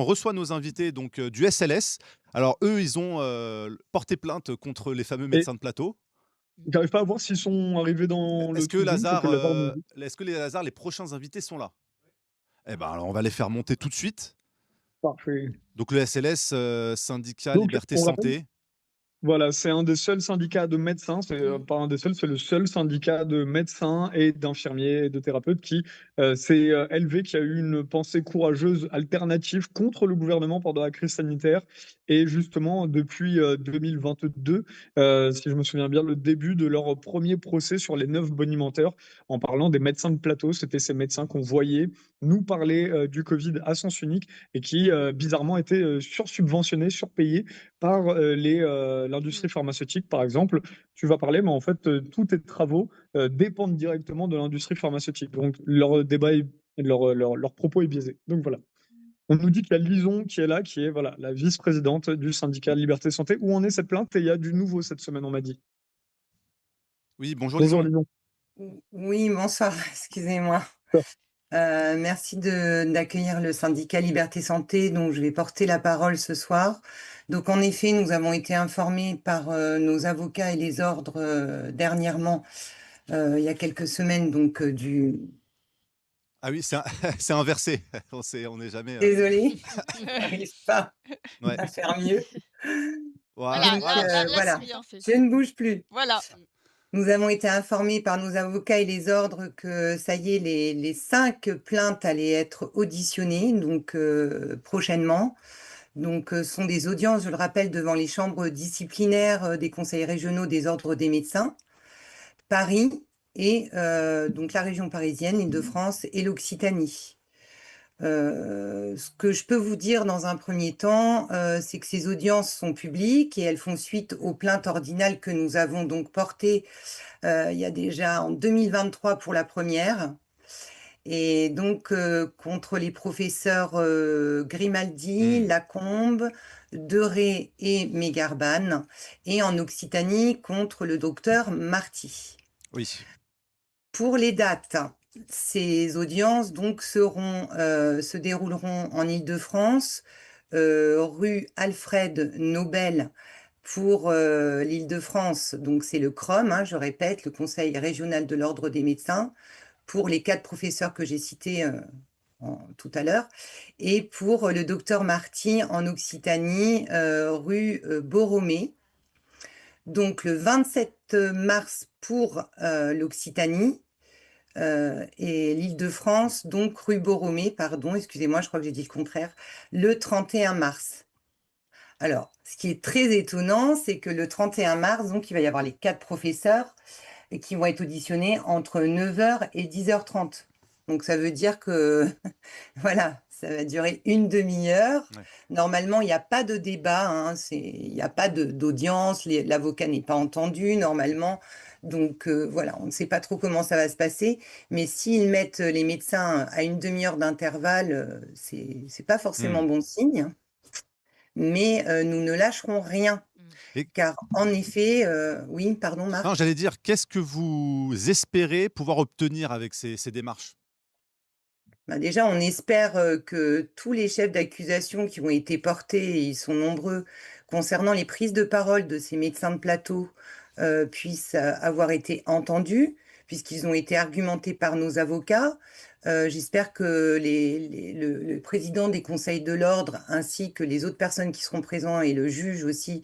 on reçoit nos invités donc du SLS. Alors eux, ils ont, porté plainte contre les fameux Et médecins de plateau. j'arrive pas à voir s'ils sont arrivés dans le truc Zoom, faut que Lazare nous dise. Est-ce que les prochains invités sont là? Eh ben, alors on va les faire monter tout de suite. Parfait. Donc le SLS, syndicat Donc Liberté on rappelle Santé. voilà, c'est un des seuls syndicats de médecins, c'est, pas un des seuls, c'est le seul syndicat de médecins et d'infirmiers et de thérapeutes qui, s'est, élevé, qui a eu une pensée courageuse alternative contre le gouvernement pendant la crise sanitaire et justement depuis, 2022, si je me souviens bien, le début de leur premier procès sur les 9 bonimenteurs en parlant des médecins de plateau. C'était ces médecins qu'on voyait nous parler, du covid à sens unique et qui, bizarrement étaient, sursubventionnés, surpayés par l'industrie pharmaceutique, par exemple. Tu vas parler, mais en fait, tous tes travaux dépendent directement de l'industrie pharmaceutique. Donc, leur débat est, leur propos est biaisé. Donc voilà. On nous dit qu'il y a Lison qui est là, qui est voilà, la vice-présidente du syndicat Liberté Santé. Où en est cette plainte? Et il y a du nouveau cette semaine, on m'a dit. Oui, bonjour Bonjour Lison. Lison. Oui, bonsoir, excusez-moi. Merci d'accueillir le syndicat Liberté Santé, dont je vais porter la parole ce soir. Donc, en effet, nous avons été informés par nos avocats et les ordres dernièrement, il y a quelques semaines, donc du... Ah oui, c'est inversé. On n'est jamais, Désolée, je n'arrive pas ouais. à faire mieux. Voilà, Voilà, Donc, là voilà. là là, c'est voilà, bien, c'est je ne bouge plus. voilà. Nous avons été informés par nos avocats et les ordres que ça y est, les 5 plaintes allaient être auditionnées, donc prochainement. Donc, ce sont des audiences, je le rappelle, devant les chambres disciplinaires des conseils régionaux des ordres des médecins, Paris et donc la région parisienne, Île-de-France et l'Occitanie. Ce que je peux vous dire dans un premier temps, c'est que ces audiences sont publiques et elles font suite aux plaintes ordinales que nous avons donc portées il y a déjà en 2023 pour la première. Et donc, contre les professeurs Grimaldi, Mmh. Lacombe, Deray et Mégarban, et en Occitanie contre le docteur Marty. Oui. Pour les dates, ces audiences donc se dérouleront en Île-de-France, rue Alfred Nobel pour l'Île-de-France, donc c'est le CROM, hein, je répète, le Conseil régional de l'ordre des médecins, pour les 4 professeurs que j'ai cités tout à l'heure, et pour le docteur Marty en Occitanie, rue Borromée. Donc le 27 mars pour l'Occitanie et l'Île-de-France, donc rue Borromée, pardon, excusez-moi, je crois que j'ai dit le contraire, le 31 mars. Alors, ce qui est très étonnant, c'est que le 31 mars, donc, il va y avoir les 4 professeurs qui vont être auditionnés entre 9h et 10h30. Donc, ça veut dire que, voilà, ça va durer une demi-heure. Ouais. Normalement, il n'y a pas de débat, hein, il n'y a pas d'audience, l'avocat n'est pas entendu normalement. Donc, voilà, on ne sait pas trop comment ça va se passer. Mais s'ils mettent les médecins à une demi-heure d'intervalle, c'est pas forcément Mmh. bon signe. Mais nous ne lâcherons rien. Et Car en effet, oui, pardon non, Marc? j'allais dire, qu'est-ce que vous espérez pouvoir obtenir avec ces démarches? Bah, déjà, on espère, que tous les chefs d'accusation qui ont été portés, et ils sont nombreux, concernant les prises de parole de ces médecins de plateau, puissent, avoir été entendus, puisqu'ils ont été argumentés par nos avocats. J'espère que le président des conseils de l'ordre, ainsi que les autres personnes qui seront présents et le juge aussi,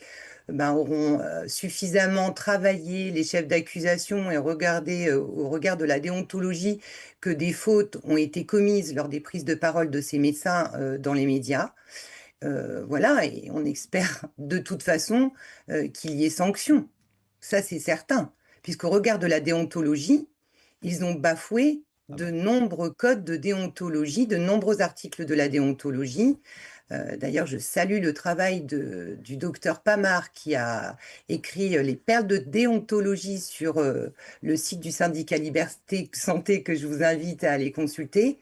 ben, auront, suffisamment travaillé les chefs d'accusation et regardé, au regard de la déontologie, que des fautes ont été commises lors des prises de parole de ces médecins dans les médias. Voilà, et on espère de toute façon qu'il y ait sanction. Ça, c'est certain, puisqu'au regard de la déontologie, ils ont bafoué Ah de bah, nombreux codes de déontologie, de nombreux articles de la déontologie. D'ailleurs, je salue le travail du docteur Pamar qui a écrit les perles de déontologie sur le site du syndicat Liberté Santé que je vous invite à aller consulter.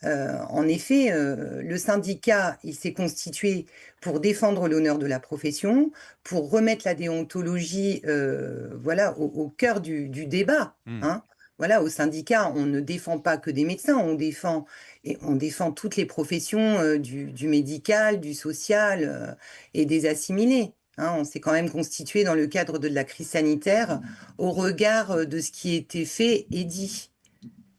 En effet, le syndicat, il s'est constitué pour défendre l'honneur de la profession, pour remettre la déontologie voilà, au cœur du débat. mmh. Hein. voilà, au syndicat, on ne défend pas que des médecins, on défend toutes les professions du médical, du social et des assimilés. Hein. On s'est quand même constitué dans le cadre de la crise sanitaire au regard de ce qui était fait et dit.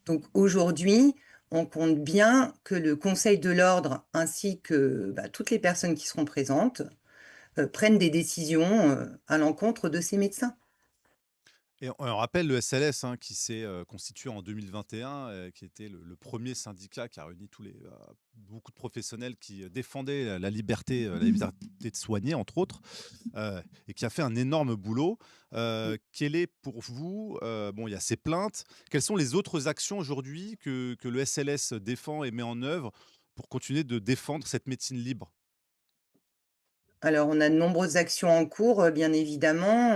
Donc aujourd'hui, on compte bien que le Conseil de l'ordre ainsi que toutes les personnes qui seront présentes prennent des décisions à l'encontre de ces médecins. Et on rappelle le SLS, hein, qui s'est constitué en 2021, qui était le premier syndicat qui a réuni beaucoup de professionnels qui défendaient la liberté de soigner, entre autres, et qui a fait un énorme boulot. Quel est pour vous, bon, il y a ces plaintes, quelles sont les autres actions aujourd'hui que le SLS défend et met en œuvre pour continuer de défendre cette médecine libre? Alors, on a de nombreuses actions en cours, bien évidemment.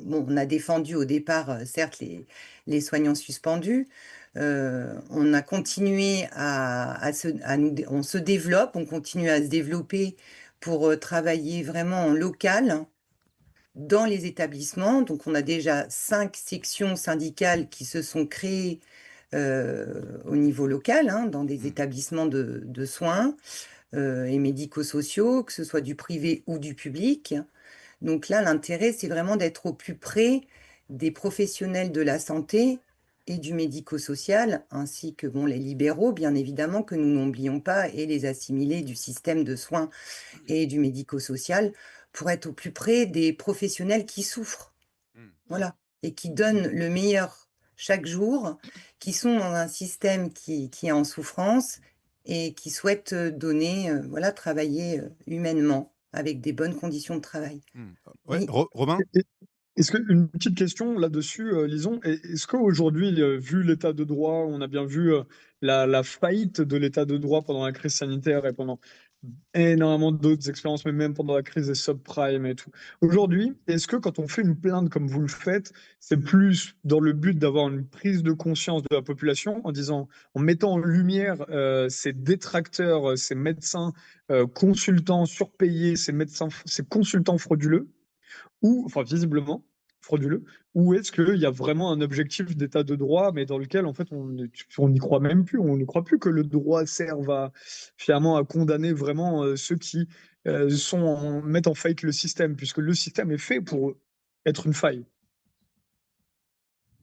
Bon, on a défendu au départ, certes, les soignants suspendus. On a continué on se développe, on continue à se développer pour travailler vraiment en local dans les établissements. Donc, on a déjà 5 sections syndicales qui se sont créées au niveau local, hein, dans des Mmh. établissements de soins et médico-sociaux, que ce soit du privé ou du public. Donc là, l'intérêt, c'est vraiment d'être au plus près des professionnels de la santé et du médico-social, ainsi que bon, les libéraux, bien évidemment, que nous n'oublions pas, et les assimilés du système de soins et du médico-social, pour être au plus près des professionnels qui souffrent, Mmh. voilà, et qui donnent le meilleur chaque jour, qui sont dans un système qui est en souffrance et qui souhaitent donner, voilà, travailler humainement, avec des bonnes conditions de travail. Mmh. Ouais, Oui. Romain? Et est-ce que une petite question là-dessus, Lison, est-ce qu'aujourd'hui, vu l'état de droit, on a bien vu la faillite de l'état de droit pendant la crise sanitaire et pendant énormément d'autres expériences, mais même pendant la crise des subprimes et tout. Aujourd'hui, est-ce que quand on fait une plainte comme vous le faites, c'est plus dans le but d'avoir une prise de conscience de la population en disant, en mettant en lumière ces détracteurs, ces médecins consultants surpayés, ces consultants frauduleux, ou, enfin, visiblement, frauduleux, ou est-ce qu'il y a vraiment un objectif d'état de droit, mais dans lequel, en fait, on n'y croit même plus, on ne croit plus que le droit serve finalement, à condamner vraiment ceux qui mettent en faillite le système, puisque le système est fait pour être une faille.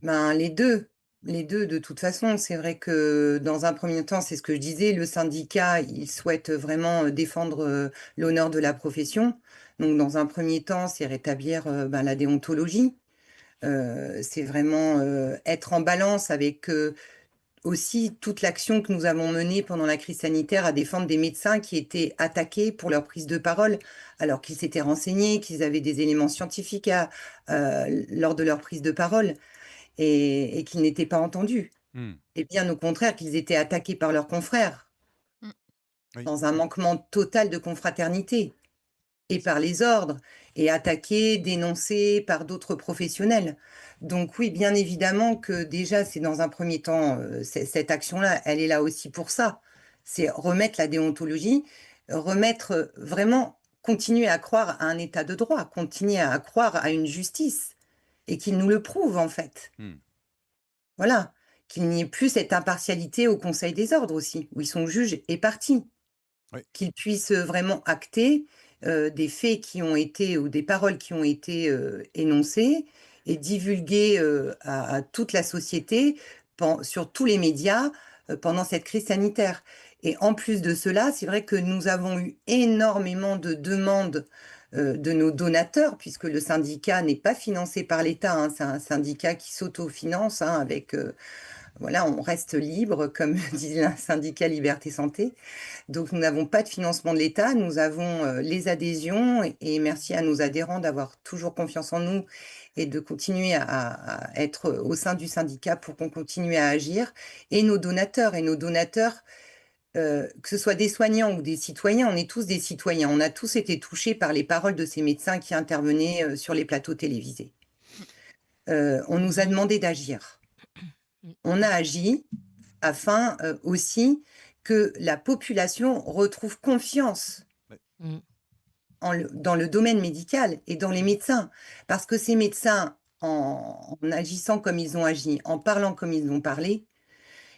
Ben, les 2 de toute façon. C'est vrai que dans un premier temps, c'est ce que je disais, le syndicat, il souhaite vraiment défendre l'honneur de la profession. Donc dans un premier temps, c'est rétablir la déontologie. C'est vraiment être en balance avec aussi toute l'action que nous avons menée pendant la crise sanitaire à défendre des médecins qui étaient attaqués pour leur prise de parole, alors qu'ils s'étaient renseignés, qu'ils avaient des éléments scientifiques lors de leur prise de parole et qu'ils n'étaient pas entendus. Mmh. Et bien au contraire, qu'ils étaient attaqués par leurs confrères, Mmh. Oui. dans un manquement total de confraternité, et par les ordres, et attaqués, dénoncés par d'autres professionnels. Donc oui, bien évidemment que déjà, c'est dans un premier temps, cette action-là, elle est là aussi pour ça. C'est remettre la déontologie, remettre vraiment, continuer à croire à un état de droit, continuer à croire à une justice, et qu'il nous le prouve en fait. Mmh. Voilà, qu'il n'y ait plus cette impartialité au Conseil des ordres aussi, où ils sont juges et parties. Oui. Qu'ils puissent vraiment acter des faits qui ont été ou des paroles qui ont été énoncées et divulguées à toute la société, sur tous les médias pendant cette crise sanitaire. Et en plus de cela, c'est vrai que nous avons eu énormément de demandes de nos donateurs, puisque le syndicat n'est pas financé par l'État, hein, c'est un syndicat qui s'autofinance avec, voilà, on reste libre, comme dit le syndicat Liberté Santé. Donc nous n'avons pas de financement de l'État, nous avons les adhésions et merci à nos adhérents d'avoir toujours confiance en nous et de continuer à être au sein du syndicat pour qu'on continue à agir. Et nos donateurs, que ce soit des soignants ou des citoyens, on est tous des citoyens. On a tous été touchés par les paroles de ces médecins qui intervenaient sur les plateaux télévisés. On nous a demandé d'agir. On a agi afin aussi que la population retrouve confiance Mmh. dans le domaine médical et dans les médecins. Parce que ces médecins, en agissant comme ils ont agi, en parlant comme ils ont parlé,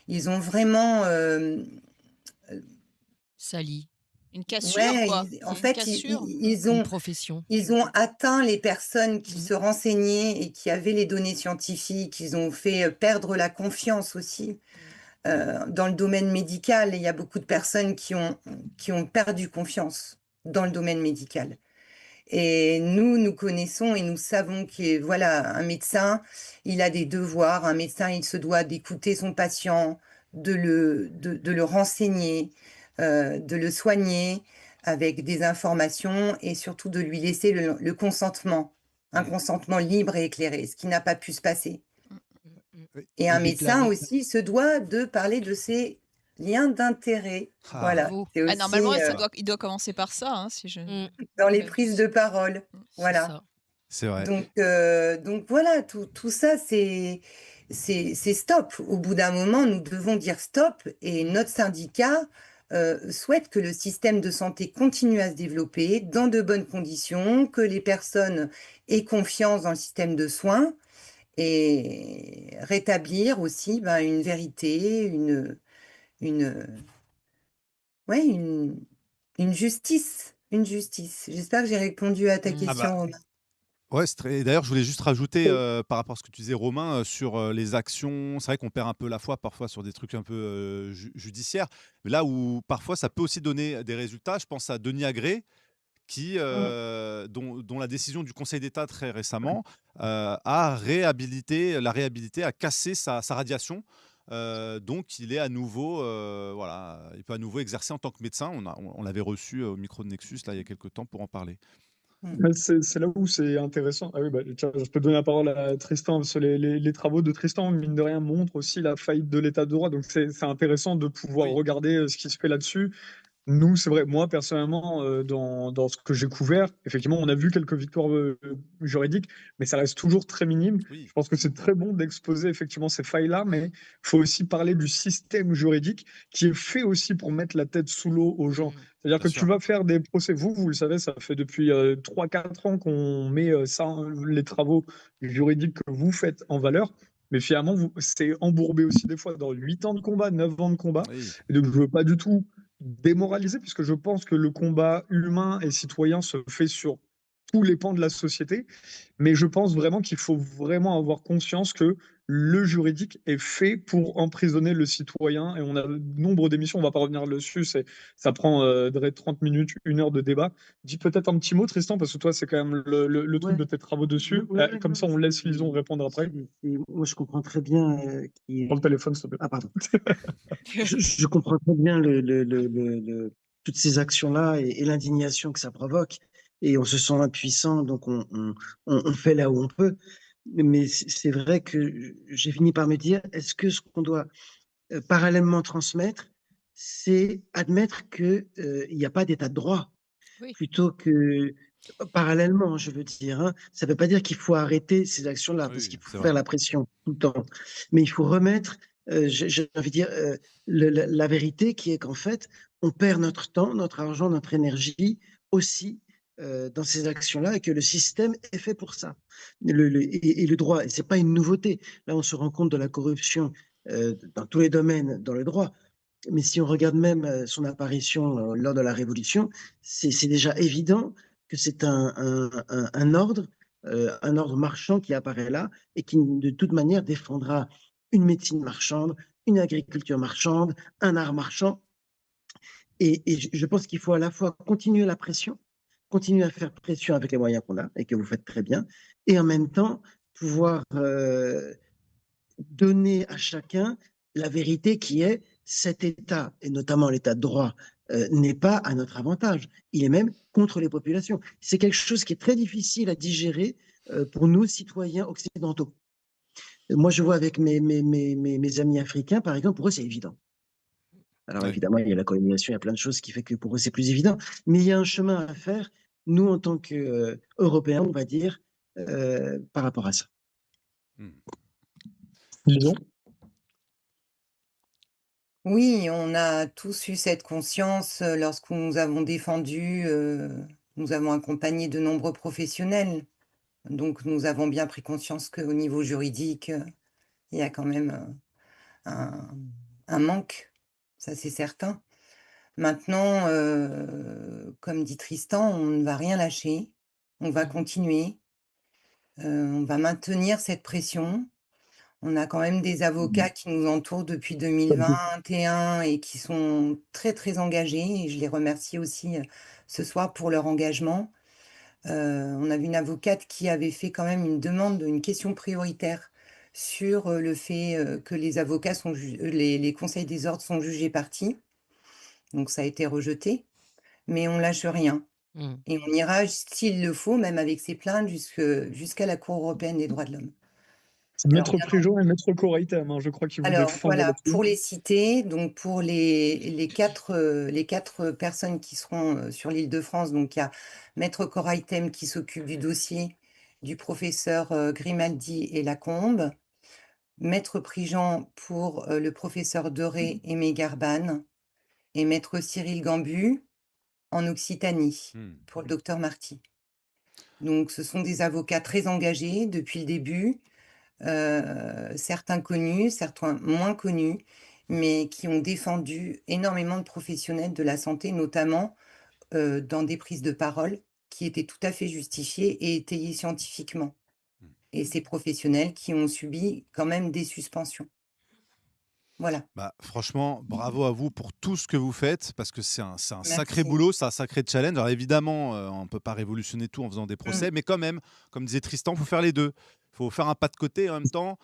ils ont vraiment, Sali. Une cassure, ouais, quoi. en Il y a une fait, cassure. ils Une ont, profession. ils ont atteint les personnes qui Mhm. se renseignaient et qui avaient les données scientifiques. Ils ont fait perdre la confiance aussi. Dans le domaine médical, il y a beaucoup de personnes qui ont perdu confiance dans le domaine médical. Et nous connaissons et nous savons que voilà, un médecin, il a des devoirs. Un médecin, il se doit d'écouter son patient, de le renseigner, de le soigner avec des informations et surtout de lui laisser le consentement, un Mm. consentement libre et éclairé, ce qui n'a pas pu se passer. Oui. Et De un médecin déclarer. aussi se doit de parler de ses liens d'intérêt. Ah, Voilà, Bravo. c'est Ah, normalement, aussi il doit commencer par ça, hein, si je... Mm, dans les Ouais. prises de parole. c'est Voilà. ça. c'est vrai. Donc voilà, tout ça, c'est stop. Au bout d'un moment, nous devons dire stop et notre syndicat souhaite que le système de santé continue à se développer dans de bonnes conditions, que les personnes aient confiance dans le système de soins et rétablir aussi une vérité, une, ouais, une justice. Une justice. J'espère que j'ai répondu à ta Mm. Ah bah, question, Romain. ouais, d'ailleurs, je voulais juste rajouter par rapport à ce que tu disais, Romain, sur les actions. C'est vrai qu'on perd un peu la foi parfois sur des trucs un peu judiciaires. Mais là où parfois ça peut aussi donner des résultats, je pense à Denis Agré, dont la décision du Conseil d'État très récemment a réhabilité, a cassé sa radiation. Donc il est à nouveau, voilà, il peut à nouveau exercer en tant que médecin. On l'avait reçu au micro de Nexus là il y a quelques temps pour en parler. C'est là où c'est intéressant. Ah oui, tiens, je peux donner la parole à Tristan, parce que les travaux de Tristan, mine de rien, montrent aussi la faillite de l'état de droit. Donc c'est intéressant de pouvoir Oui. regarder ce qui se fait là-dessus. Nous, c'est vrai, moi personnellement, dans ce que j'ai couvert, effectivement, on a vu quelques victoires juridiques, mais ça reste toujours très minime. Oui. Je pense que c'est très bon d'exposer effectivement ces failles-là, mais il faut aussi parler du système juridique qui est fait aussi pour mettre la tête sous l'eau aux gens. Mm. C'est-à-dire Bien que tu sûr. vas faire des procès, vous le savez, ça fait depuis 3-4 ans qu'on met les travaux juridiques que vous faites en valeur. Mais finalement, c'est embourbé aussi des fois dans 8 ans de combat, 9 ans de combat. Oui. Et donc, je veux pas du tout démoralisé, puisque je pense que le combat humain et citoyen se fait sur tous les pans de la société, mais je pense vraiment qu'il faut vraiment avoir conscience que le juridique est fait pour emprisonner le citoyen, et on a nombre d'émissions, on va pas revenir dessus, ça prend 30 minutes, 1 heure de débat. Dis peut-être un petit mot, Tristan, parce que toi, c'est quand même le truc Ouais. de tes travaux dessus. Comme Non, ça, on laisse Lison répondre après. moi, je comprends très bien Prends le téléphone, s'il te plaît. Ah, pardon. Je comprends très bien toutes ces actions-là et l'indignation que ça provoque. Et on se sent impuissant, donc on fait là où on peut. Mais c'est vrai que j'ai fini par me dire, est-ce que ce qu'on doit parallèlement transmettre, c'est admettre qu'il n'y a pas d'état de droit, Oui. plutôt que parallèlement, je veux dire. Hein. Ça ne veut pas dire qu'il faut arrêter ces actions-là, parce Oui, qu'il faut c'est faire vrai. la pression tout le temps. Mais il faut remettre, j'ai envie de dire, la vérité qui est qu'en fait, on perd notre temps, notre argent, notre énergie aussi dans ces actions-là et que le système est fait pour ça. Et le droit, et ce n'est pas une nouveauté. Là, on se rend compte de la corruption dans tous les domaines dans le droit. Mais si on regarde même son apparition lors de la Révolution, c'est déjà évident que c'est un ordre marchand qui apparaît là et qui, de toute manière, défendra une médecine marchande, une agriculture marchande, un art marchand. Et je pense qu'il faut à la fois continuer la pression, continuer à faire pression avec les moyens qu'on a et que vous faites très bien, et en même temps pouvoir donner à chacun la vérité qui est cet État, et notamment l'État de droit, n'est pas à notre avantage. Il est même contre les populations. C'est quelque chose qui est très difficile à digérer pour nous, citoyens occidentaux. Moi, je vois avec mes amis africains, par exemple, pour eux, c'est évident. Alors Ouais. évidemment, il y a la colonisation, il y a plein de choses qui fait que pour eux, c'est plus évident. Mais il y a un chemin à faire, nous, en tant qu'Européens, on va dire, par rapport à ça. Hmm. Lison. Oui, on a tous eu cette conscience lorsque nous avons défendu, nous avons accompagné de nombreux professionnels Donc nous avons bien pris conscience qu'au niveau juridique, il y a quand même un, un manque, ça c'est certain. Maintenant, comme dit Tristan, on ne va rien lâcher, on va continuer, on va maintenir cette pression. On a quand même des avocats qui nous entourent depuis 2021 et qui sont très, très engagés et je les remercie aussi, ce soir pour leur engagement. On avait une avocate qui avait fait quand même une demande une question prioritaire sur, le fait, que les avocats sont les conseils des ordres sont jugés partie, donc ça a été rejeté, mais on lâche rien Mmh. et on ira s'il le faut, même avec ces plaintes jusqu'à la Cour européenne des droits de l'homme. C'est Alors Maître bien Préjean et Maître Coraitem, hein, je crois qu'ils vont Alors défendre voilà, là-dessus. pour les citer, donc pour les 4 personnes qui seront, sur l'Île-de-France, donc il y a Maître Coraitem qui s'occupe du dossier du professeur, Grimaldi et Lacombe, Maître Prigent pour, le professeur Doré et Mégarban et Maître Cyril Gambu en Occitanie pour le docteur Marty. Donc ce sont des avocats très engagés depuis le début. Certains connus, certains moins connus, mais qui ont défendu énormément de professionnels de la santé, notamment dans des prises de parole qui étaient tout à fait justifiées et étayées scientifiquement. Et ces professionnels qui ont subi quand même des suspensions. Voilà. Bah, franchement, bravo à vous pour tout ce que vous faites, parce que c'est un sacré Merci. boulot, c'est un sacré challenge. Alors évidemment, on ne peut pas révolutionner tout en faisant des procès, Mm. mais quand même, comme disait Tristan, il faut faire les deux. Il faut faire un pas de côté et en même temps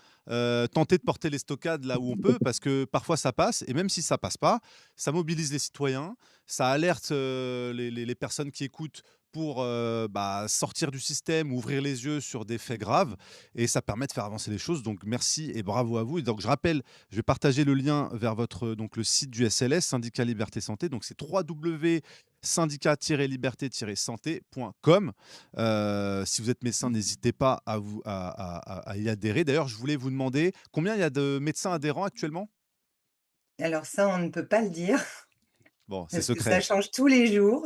tenter de porter les stockades là où on peut, parce que parfois ça passe, et même si ça passe pas, ça mobilise les citoyens, ça alerte les personnes qui écoutent pour sortir du système, ouvrir les yeux sur des faits graves, et ça permet de faire avancer les choses. Donc merci et bravo à vous. Et donc je rappelle, je vais partager le lien vers donc le site du SLS, Syndicat Liberté Santé. Donc c'est www.syndicat-liberté-santé.com. Si vous êtes médecin, n'hésitez pas à y adhérer. D'ailleurs, je voulais vous demander combien il y a de médecins adhérents actuellement. Alors ça, on ne peut pas le dire, Bon, c'est parce que ça secret. change tous les jours,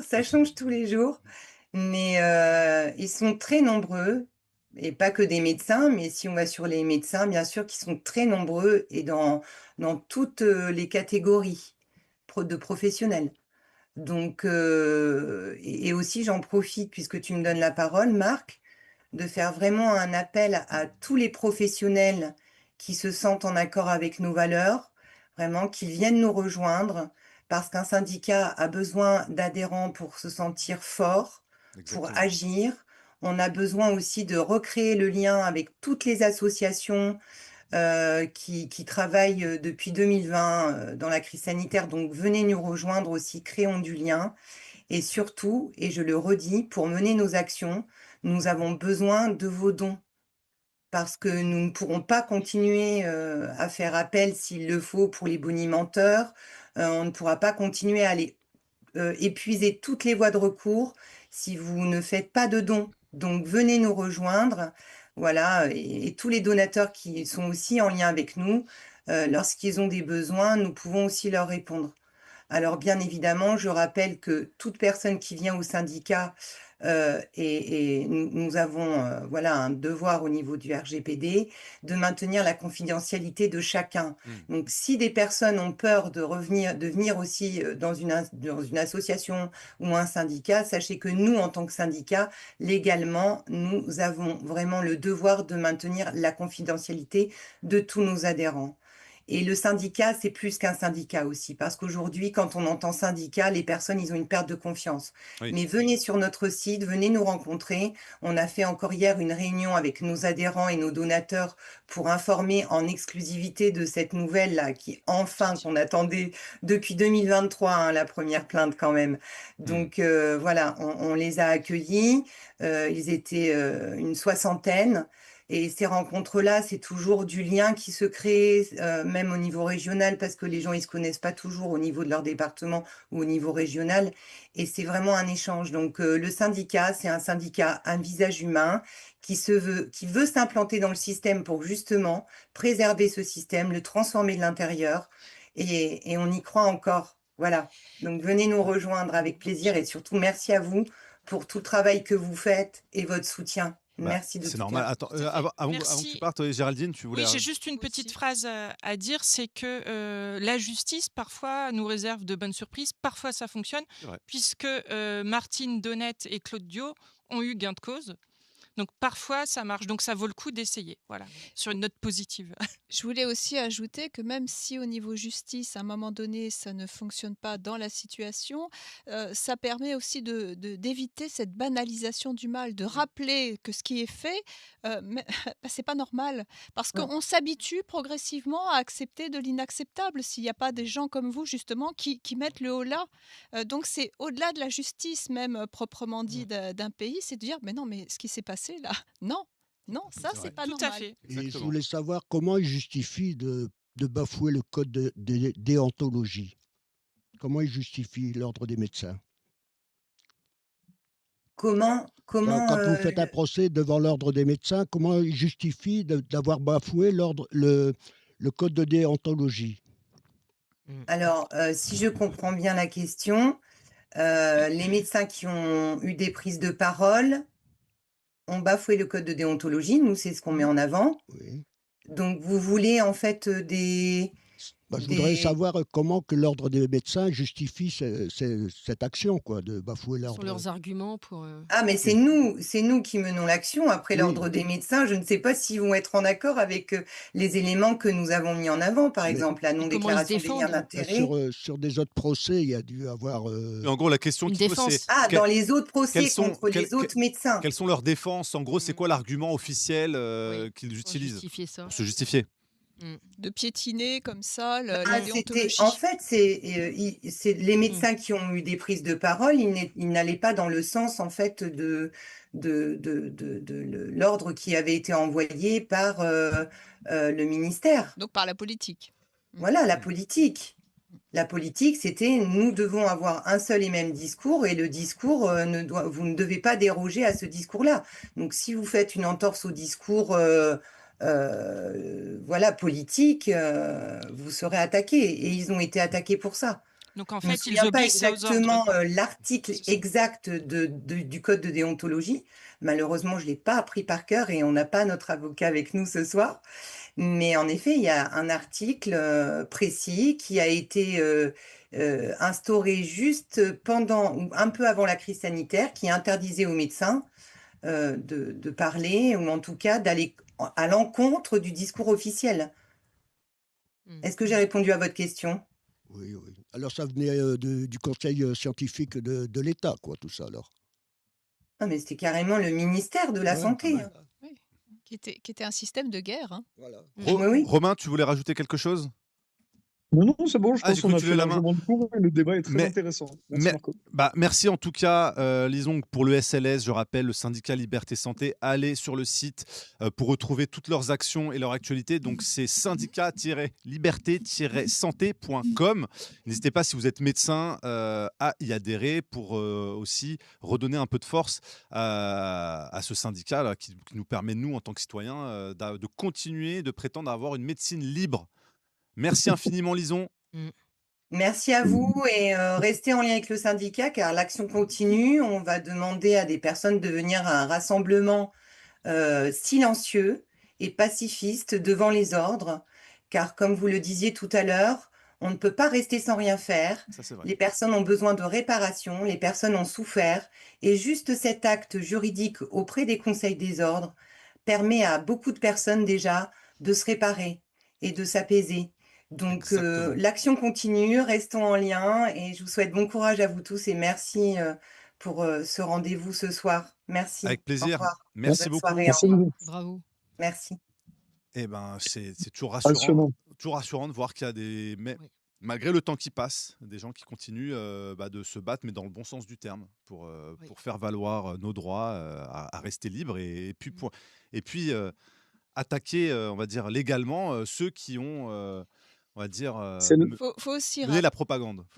mais ils sont très nombreux, et pas que des médecins, mais si on va sur les médecins, bien sûr qu'ils sont très nombreux et dans toutes, les catégories de professionnels. Donc et aussi j'en profite puisque tu me donnes la parole Marc, de faire vraiment un appel à tous les professionnels qui se sentent en accord avec nos valeurs, vraiment qu'ils viennent nous rejoindre parce qu'un syndicat a besoin d'adhérents pour se sentir fort, pour Exactement. agir. On a besoin aussi de recréer le lien avec toutes les associations qui travaillent depuis 2020 dans la crise sanitaire. Donc venez nous rejoindre aussi, créons du lien. Et surtout, et je le redis, pour mener nos actions, nous avons besoin de vos dons. Parce que nous ne pourrons pas continuer à faire appel s'il le faut pour les bonimenteurs. On ne pourra pas continuer à aller épuiser toutes les voies de recours si vous ne faites pas de dons. Donc venez nous rejoindre. Voilà, et tous les donateurs qui sont aussi en lien avec nous, lorsqu'ils ont des besoins, nous pouvons aussi leur répondre. Alors bien évidemment, je rappelle que toute personne qui vient au syndicat, et nous avons, voilà, un devoir au niveau du RGPD de maintenir la confidentialité de chacun. Donc si des personnes ont peur de venir aussi, dans une association ou un syndicat, sachez que nous, en tant que syndicat, légalement, nous avons vraiment le devoir de maintenir la confidentialité de tous nos adhérents. Et le syndicat, c'est plus qu'un syndicat aussi, parce qu'aujourd'hui, quand on entend syndicat, les personnes, ils ont une perte de confiance. Oui. Mais venez sur notre site, venez nous rencontrer. On a fait encore hier une réunion avec nos adhérents et nos donateurs pour informer en exclusivité de cette nouvelle-là, qu'on attendait depuis 2023, hein, la première plainte quand même. Donc voilà, on les a accueillis. Ils étaient une soixantaine. Et ces rencontres-là, c'est toujours du lien qui se crée, même au niveau régional, parce que les gens, ils se connaissent pas toujours au niveau de leur département ou au niveau régional. Et c'est vraiment un échange. Donc, le syndicat, c'est un syndicat, un visage humain qui veut s'implanter dans le système pour justement préserver ce système, le transformer de l'intérieur. Et on y croit encore. Voilà. Donc, venez nous rejoindre avec plaisir et surtout, merci à vous pour tout le travail que vous faites et votre soutien. Merci c'est docteur. normal. Attends, Tout à fait. avant que tu Merci. partes, Géraldine, tu voulais. Oui, j'ai juste une petite Aussi. phrase à dire, c'est que la justice, parfois, nous réserve de bonnes surprises. Parfois, ça fonctionne, C'est vrai. puisque Martine Donnette et Claude Diot ont eu gain de cause. Donc, parfois, ça marche. Donc, ça vaut le coup d'essayer. Voilà, sur une note positive. Je voulais aussi ajouter que même si au niveau justice, à un moment donné, ça ne fonctionne pas dans la situation, ça permet aussi d'éviter cette banalisation du mal, de rappeler que ce qui est fait, c'est pas normal. Parce Ouais. qu'on s'habitue progressivement à accepter de l'inacceptable s'il n'y a pas des gens comme vous, justement, qui mettent le haut là. Donc c'est au-delà de la justice, même proprement dit, d'un pays, c'est de dire, mais non, mais ce qui s'est passé là, non, non, ça, C'est c'est vrai. pas Tout à normal. fait. Et je Exactement. voulais savoir comment il justifie de bafouer le code de déontologie. Comment il justifie l'ordre des médecins? Comment Quand vous faites un procès devant l'ordre des médecins, comment il justifie d'avoir bafoué le code de déontologie? Alors, si je comprends bien la question, les médecins qui ont eu des prises de parole ont bafoué le code de déontologie. Nous, c'est ce qu'on met en avant. Oui. Donc, vous voulez en fait Je voudrais des... savoir comment que l'ordre des médecins justifie cette action, quoi, de bafouer Sur l'ordre. leurs arguments pour. Ah, mais c'est nous qui menons l'action. Après, Oui. l'ordre des médecins, je ne sais pas s'ils vont être en accord avec les éléments que nous avons mis en avant, par Mais- exemple la comment ils se non-déclaration des liens défendent d'intérêt. Sur des autres procès, il y a dû avoir. Et en gros, la question Une qu'il pose, c'est défense. Ah, quel- dans les autres procès quels sont, contre les autres médecins. quelles sont leurs défenses? En gros, c'est quoi l'argument officiel Oui, qu'ils pour utilisent justifier ça. pour se justifier? De piétiner comme ça la Ah, déontologie. en fait, c'est les médecins qui ont eu des prises de parole, ils n'allaient pas dans le sens en fait de l'ordre qui avait été envoyé par le ministère. Donc par la politique. Voilà, la politique. La politique, c'était nous devons avoir un seul et même discours et le discours, vous ne devez pas déroger à ce discours-là. Donc, si vous faites une entorse au discours voilà, politique, vous serez attaqué. Et ils ont été attaqués pour ça. Donc, en Je ne me fait, ils souviens pas obéissent aux exactement ordres. l'article exact du code de déontologie. Malheureusement, je ne l'ai pas appris par cœur et on n'a pas notre avocat avec nous ce soir. Mais en effet, il y a un article précis qui a été instauré juste pendant ou un peu avant la crise sanitaire qui interdisait aux médecins de parler ou en tout cas d'aller à l'encontre du discours officiel. Est-ce que j'ai répondu à votre question? Oui, oui. Alors ça venait du conseil scientifique de l'État, quoi, tout ça, alors. Ah, mais c'était carrément le ministère de la Ouais, Santé. voilà. Qui était un système de guerre. Hein. Voilà. Oui. Romain, tu voulais rajouter quelque chose? Non, c'est bon, je Ah, pense j'ai qu'on cru a que tu fait levais la main. largement le tour et le débat est très Mais- intéressant. Merci mais- Marco. Merci en tout cas, Lison, pour le SLS, je rappelle, le syndicat Liberté Santé. Allez sur le site pour retrouver toutes leurs actions et leur actualité. Donc, c'est syndicat-liberté-santé.com. N'hésitez pas, si vous êtes médecin, à y adhérer pour aussi redonner un peu de force à ce syndicat là, qui nous permet, nous, en tant que citoyens, de continuer de prétendre avoir une médecine libre. Merci infiniment, Lison. Merci à vous et restez en lien avec le syndicat car l'action continue. On va demander à des personnes de venir à un rassemblement silencieux et pacifiste devant les ordres car comme vous le disiez tout à l'heure, on ne peut pas rester sans rien faire. Ça, c'est vrai. Les personnes ont besoin de réparation, les personnes ont souffert et juste cet acte juridique auprès des conseils des ordres permet à beaucoup de personnes déjà de se réparer et de s'apaiser. Donc, Exactement. l'action continue, restons en lien et je vous souhaite bon courage à vous tous et merci pour ce rendez-vous ce soir. Merci. Avec Au plaisir. revoir. Merci Bonne beaucoup. soirée, Merci au revoir. beaucoup. Bravo. Merci. Eh ben, c'est toujours Passionnant. rassurant de voir qu'il y a Oui. malgré le temps qui passe, des gens qui continuent de se battre, mais dans le bon sens du terme, pour faire valoir nos droits, à rester libres et puis attaquer, on va dire légalement, ceux qui ont, on va dire, C'est le- Faut aussi mené la propagande.